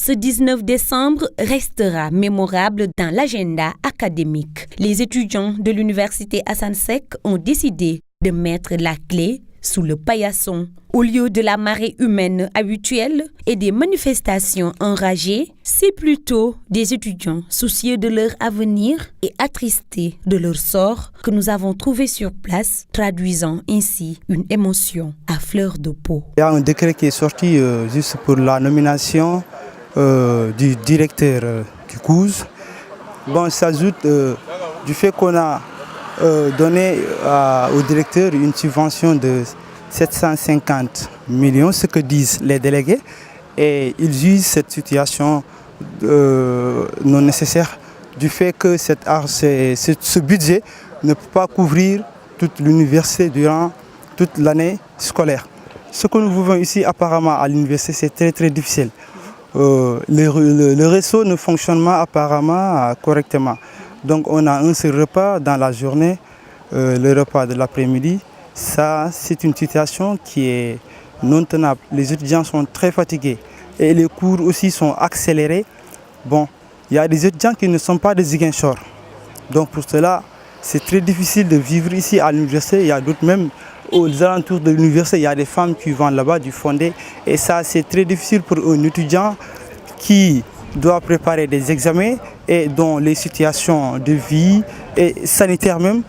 Ce 19 décembre restera mémorable dans l'agenda académique. Les étudiants de l'université Assane Seck ont décidé de mettre la clé sous le paillasson. Au lieu de la marée humaine habituelle et des manifestations enragées, c'est plutôt des étudiants soucieux de leur avenir et attristés de leur sort que nous avons trouvé sur place, traduisant ainsi une émotion à fleur de peau. Il y a un décret qui est sorti juste pour la nomination du directeur du COUS. Bon, ça s'ajoute du fait qu'on a donné au directeur une subvention de 750 millions, ce que disent les délégués, et ils jugent cette situation non nécessaire du fait que ce budget ne peut pas couvrir toute l'université durant toute l'année scolaire. Ce que nous vivons ici apparemment à l'université, c'est très difficile. Le réseau ne fonctionne pas apparemment correctement. Donc on a un seul repas dans la journée, le repas de l'après-midi. Ça, c'est une situation qui est non tenable. Les étudiants sont très fatigués et les cours aussi sont accélérés. Bon, il y a des étudiants qui ne sont pas des Ziguinchor. Donc pour cela, c'est très difficile de vivre ici à l'université. Il y a d'autres même aux alentours de l'université, il y a des femmes qui vendent là-bas du fondé. Et ça, c'est très difficile pour un étudiant qui doit préparer des examens et dont les situations de vie et sanitaires même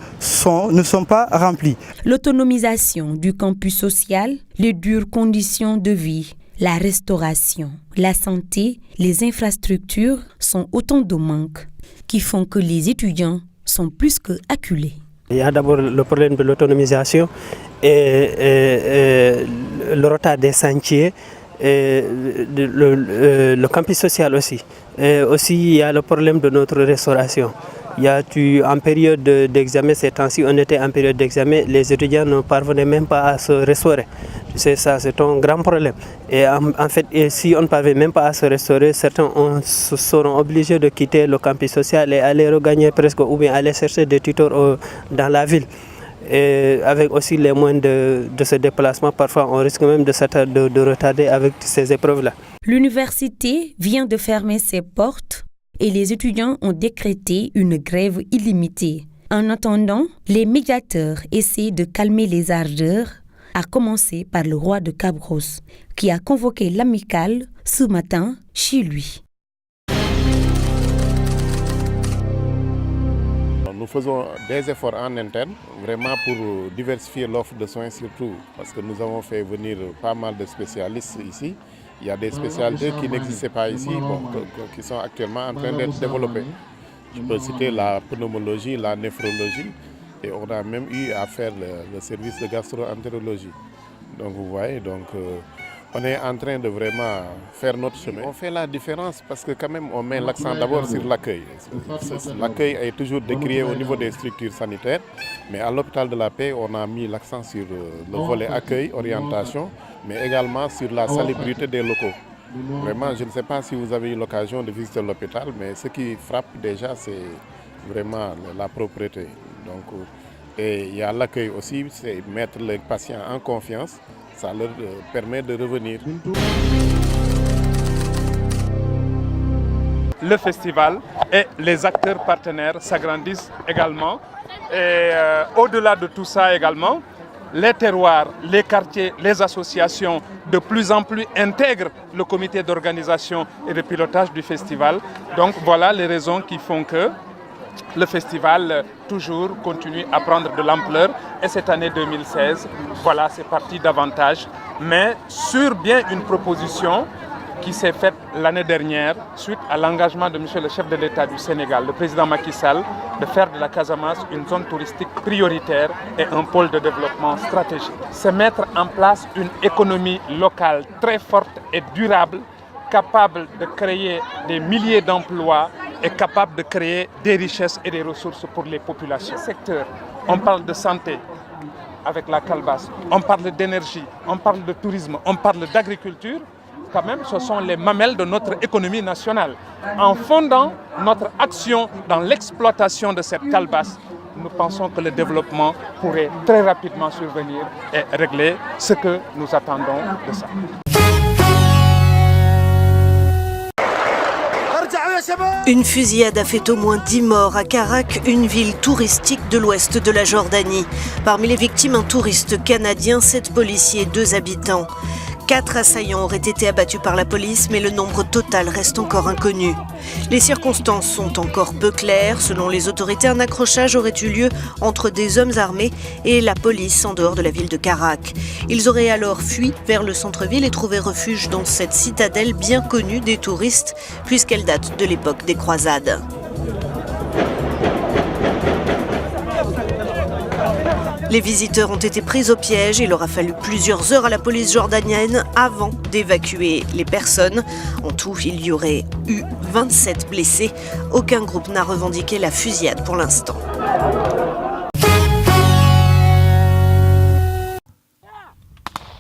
ne sont pas remplies. L'autonomisation du campus social, les dures conditions de vie, la restauration, la santé, les infrastructures sont autant de manques qui font que les étudiants sont plus que acculés. Il y a d'abord le problème de l'autonomisation et le retard des sentiers. Et le campus social aussi. Et aussi, il y a le problème de notre restauration. En période d'examen, ces temps-ci, on était en période d'examen, les étudiants ne parvenaient même pas à se restaurer. C'est ça, c'est un grand problème. Et en fait, si on ne parvient même pas à se restaurer, certains seront obligés de quitter le campus social et aller regagner presque, ou bien aller chercher des tuteurs dans la ville. Et avec aussi les moyens de ce déplacement, parfois on risque même de retarder avec ces épreuves-là. L'université vient de fermer ses portes et les étudiants ont décrété une grève illimitée. En attendant, les médiateurs essaient de calmer les ardeurs, à commencer par le roi de Cabros, qui a convoqué l'amicale ce matin chez lui. Nous faisons des efforts en interne, vraiment pour diversifier l'offre de soins surtout, parce que nous avons fait venir pas mal de spécialistes ici. Il y a des spécialités qui n'existaient pas ici, qui sont actuellement en train d'être développées. Je peux citer la pneumologie, la néphrologie, et on a même eu à faire le service de gastro-entérologie. Donc vous voyez, on est en train de vraiment faire notre chemin. On fait la différence parce que quand même on met l'accent d'abord sur l'accueil. L'accueil est toujours décrié au niveau des structures sanitaires, mais à l'hôpital de la Paix, on a mis l'accent sur le volet accueil, orientation, mais également sur la salubrité des locaux. Vraiment, je ne sais pas si vous avez eu l'occasion de visiter l'hôpital, mais ce qui frappe déjà, c'est vraiment la propreté. Et il y a l'accueil aussi, c'est mettre les patients en confiance. Ça leur permet de revenir. Le festival et les acteurs partenaires s'agrandissent également. Et au-delà de tout ça également, les terroirs, les quartiers, les associations de plus en plus intègrent le comité d'organisation et de pilotage du festival. Donc voilà les raisons qui font que le festival toujours continue à prendre de l'ampleur et cette année 2016, voilà, c'est parti davantage, mais sur bien une proposition qui s'est faite l'année dernière suite à l'engagement de monsieur le chef de l'État du Sénégal, le président Macky Sall, de faire de la Casamance une zone touristique prioritaire et un pôle de développement stratégique. C'est mettre en place une économie locale très forte et durable, capable de créer des milliers d'emplois et capable de créer des richesses et des ressources pour les populations. Secteur, on parle de santé avec la calebasse, on parle d'énergie, on parle de tourisme, on parle d'agriculture. Quand même, ce sont les mamelles de notre économie nationale. En fondant notre action dans l'exploitation de cette calebasse, nous pensons que le développement pourrait très rapidement survenir et régler ce que nous attendons de ça. Une fusillade a fait au moins 10 morts à Karak, une ville touristique de l'ouest de la Jordanie. Parmi les victimes, un touriste canadien, 7 policiers et 2 habitants. 4 assaillants auraient été abattus par la police, mais le nombre total reste encore inconnu. Les circonstances sont encore peu claires. Selon les autorités, un accrochage aurait eu lieu entre des hommes armés et la police en dehors de la ville de Karak. Ils auraient alors fui vers le centre-ville et trouvé refuge dans cette citadelle bien connue des touristes, puisqu'elle date de l'époque des croisades. Les visiteurs ont été pris au piège. Il aura fallu plusieurs heures à la police jordanienne avant d'évacuer les personnes. En tout, il y aurait eu 27 blessés. Aucun groupe n'a revendiqué la fusillade pour l'instant.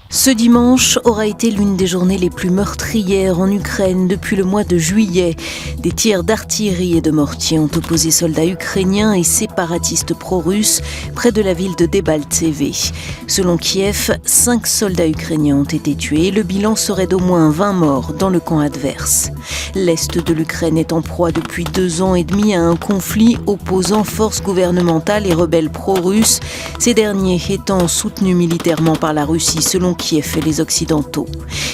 Ce dimanche aura été l'une des journées les plus meurtrières en Ukraine depuis le mois de juillet. Des tirs d'artillerie et de mortiers ont opposé soldats ukrainiens et séparatistes pro-russes près de la ville de Debaltseve. Selon Kiev, 5 soldats ukrainiens ont été tués et le bilan serait d'au moins 20 morts dans le camp adverse. L'Est de l'Ukraine est en proie depuis 2 ans et demi à un conflit opposant forces gouvernementales et rebelles pro-russes, ces derniers étant soutenus militairement par la Russie selon Kiev et les Occidentaux.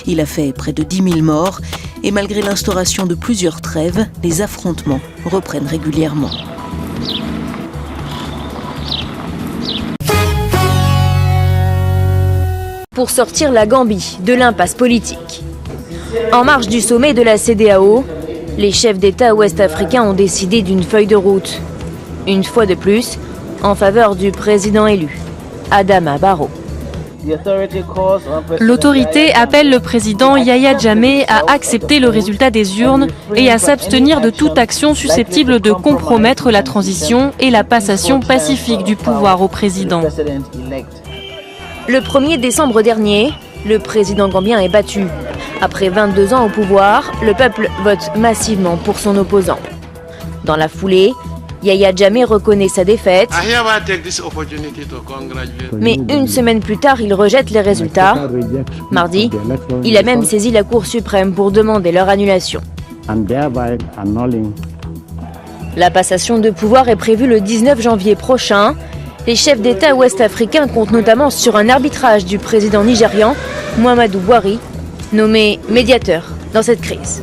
Il a fait près de 10 000 morts et malgré l'instauration de plusieurs trêves, les affrontements reprennent régulièrement. Pour sortir la Gambie de l'impasse politique. En marge du sommet de la CEDEAO, les chefs d'État ouest-africains ont décidé d'une feuille de route. Une fois de plus, en faveur du président élu, Adama Barrow. L'autorité appelle le président Yahya Jammeh à accepter le résultat des urnes et à s'abstenir de toute action susceptible de compromettre la transition et la passation pacifique du pouvoir au président. Le 1er décembre dernier, le président gambien est battu. Après 22 ans au pouvoir, le peuple vote massivement pour son opposant. Dans la foulée, Yahya Jammeh reconnaît sa défaite, mais une semaine plus tard, il rejette les résultats. Mardi, il a même saisi la Cour suprême pour demander leur annulation. La passation de pouvoir est prévue le 19 janvier prochain. Les chefs d'État ouest-africains comptent notamment sur un arbitrage du président nigérian, Muhammadu Buhari, nommé médiateur dans cette crise.